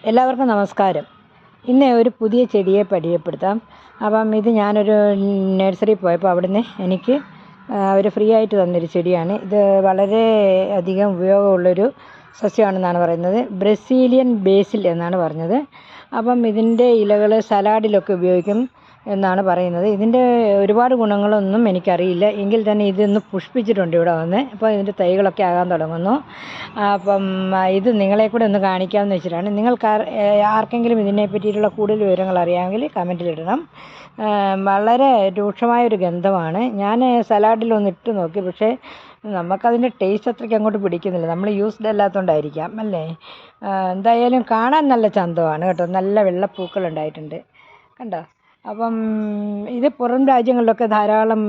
എല്ലാവർക്കും നമസ്കാരം. ഇന്ന് ഒരു പുതിയ ചെടിയെ പരിചയപ്പെടുത്താം. അപ്പം ഇത് ഞാനൊരു നഴ്സറി പോയപ്പോൾ അവിടുന്ന് എനിക്ക് അവർ ഫ്രീ ആയിട്ട് തന്നൊരു ചെടിയാണ്. ഇത് വളരെ അധികം ഉപയോഗമുള്ളൊരു സസ്യമാണെന്നാണ് പറയുന്നത്. ബ്രസീലിയൻ ബേസിൽ എന്നാണ് പറഞ്ഞത്. അപ്പം ഇതിൻ്റെ ഇലകൾ സലാഡിലൊക്കെ ഉപയോഗിക്കും എന്നാണ് പറയുന്നത്. ഇതിൻ്റെ ഒരുപാട് ഗുണങ്ങളൊന്നും എനിക്കറിയില്ല. എങ്കിൽ തന്നെ ഇതൊന്ന് പുഷ്പിച്ചിട്ടുണ്ട് ഇവിടെ വന്ന്. അപ്പോൾ ഇതിൻ്റെ തൈകളൊക്കെ ആകാൻ തുടങ്ങുന്നു. അപ്പം ഇത് നിങ്ങളെ കൂടെ ഒന്ന് കാണിക്കാമെന്ന് വെച്ചിട്ടാണ്. നിങ്ങൾക്ക് ആർക്കെങ്കിലും ഇതിനെ പറ്റിയിട്ടുള്ള കൂടുതൽ വിവരങ്ങൾ അറിയാമെങ്കിൽ കമൻറ്റിലിടണം. വളരെ രൂക്ഷമായൊരു ഗന്ധമാണ്. ഞാൻ സലാഡിലൊന്ന് ഇട്ട് നോക്കി, പക്ഷേ നമുക്കതിൻ്റെ ടേസ്റ്റ് അത്രയ്ക്ക് അങ്ങോട്ട് പിടിക്കുന്നില്ല. നമ്മൾ യൂസ്ഡ് അല്ലാത്തതുകൊണ്ടായിരിക്കാം അല്ലേ. എന്തായാലും കാണാൻ നല്ല ചന്തമാണ് കേട്ടോ. നല്ല വെള്ളപ്പൂക്കളുണ്ടായിട്ടുണ്ട്, കണ്ടോ. അപ്പം ഇത് പുറം രാജ്യങ്ങളിലൊക്കെ ധാരാളം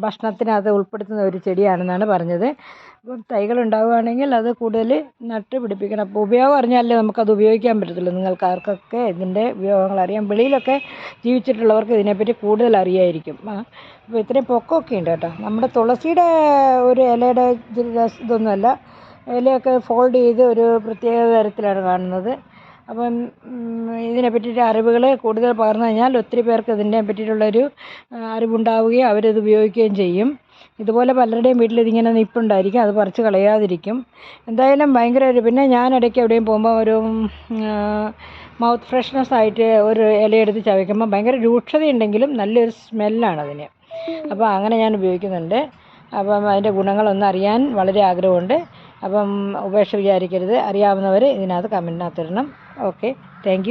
ഭക്ഷണത്തിനകത്ത് ഉൾപ്പെടുത്തുന്ന ഒരു ചെടിയാണെന്നാണ് പറഞ്ഞത്. അപ്പം തൈകൾ ഉണ്ടാവുകയാണെങ്കിൽ അത് കൂടുതൽ നട്ട് പിടിപ്പിക്കണം. അപ്പോൾ ഉപയോഗം അറിഞ്ഞാലേ നമുക്കത് ഉപയോഗിക്കാൻ പറ്റത്തുള്ളൂ. നിങ്ങൾക്ക് ആർക്കൊക്കെ ഇതിൻ്റെ ഉപയോഗങ്ങൾ അറിയാം. വെളിയിലൊക്കെ ജീവിച്ചിട്ടുള്ളവർക്ക് ഇതിനെപ്പറ്റി കൂടുതൽ അറിയായിരിക്കും. അപ്പോൾ ഇത്രയും പൊക്കമൊക്കെ ഉണ്ട് കേട്ടോ. നമ്മുടെ തുളസിയുടെ ഒരു ഇലയുടെ ഇതൊന്നുമല്ല. ഇലയൊക്കെ ഫോൾഡ് ചെയ്ത് ഒരു പ്രത്യേക തരത്തിലാണ് കാണുന്നത്. അപ്പം ഇതിനെ പറ്റിയിട്ട് അറിവുകൾ കൂടുതൽ പകർന്നു കഴിഞ്ഞാൽ ഒത്തിരി പേർക്ക് ഇതിനെ പറ്റിയിട്ടുള്ളൊരു അറിവുണ്ടാവുകയും അവരത് ഉപയോഗിക്കുകയും ചെയ്യും. ഇതുപോലെ പലരുടെയും വീട്ടിൽ ഇതിങ്ങനെ നിൽപ്പുണ്ടായിരിക്കും, അത് പറിച്ച് കളയാതിരിക്കും. എന്തായാലും ഭയങ്കര പിന്നെ ഞാൻ ഇടയ്ക്ക് എവിടെയും പോകുമ്പോൾ ഒരു മൗത്ത് ഫ്രഷ്നെസ് ആയിട്ട് ഒരു ഇലയെടുത്ത് ചവയ്ക്കുമ്പോൾ ഭയങ്കര രൂക്ഷതയുണ്ടെങ്കിലും നല്ലൊരു സ്മെല്ലാണ് അതിന്. അപ്പോൾ അങ്ങനെ ഞാൻ ഉപയോഗിക്കുന്നുണ്ട്. അപ്പം അതിൻ്റെ ഗുണങ്ങളൊന്നും അറിയാൻ വളരെ ആഗ്രഹമുണ്ട്. അപ്പം ഉപേക്ഷ വിചാരിക്കരുത്. അറിയാവുന്നവർ ഇതിനകത്ത് കമൻറ്റിനകത്ത് ഇടണം. Okay, thank you.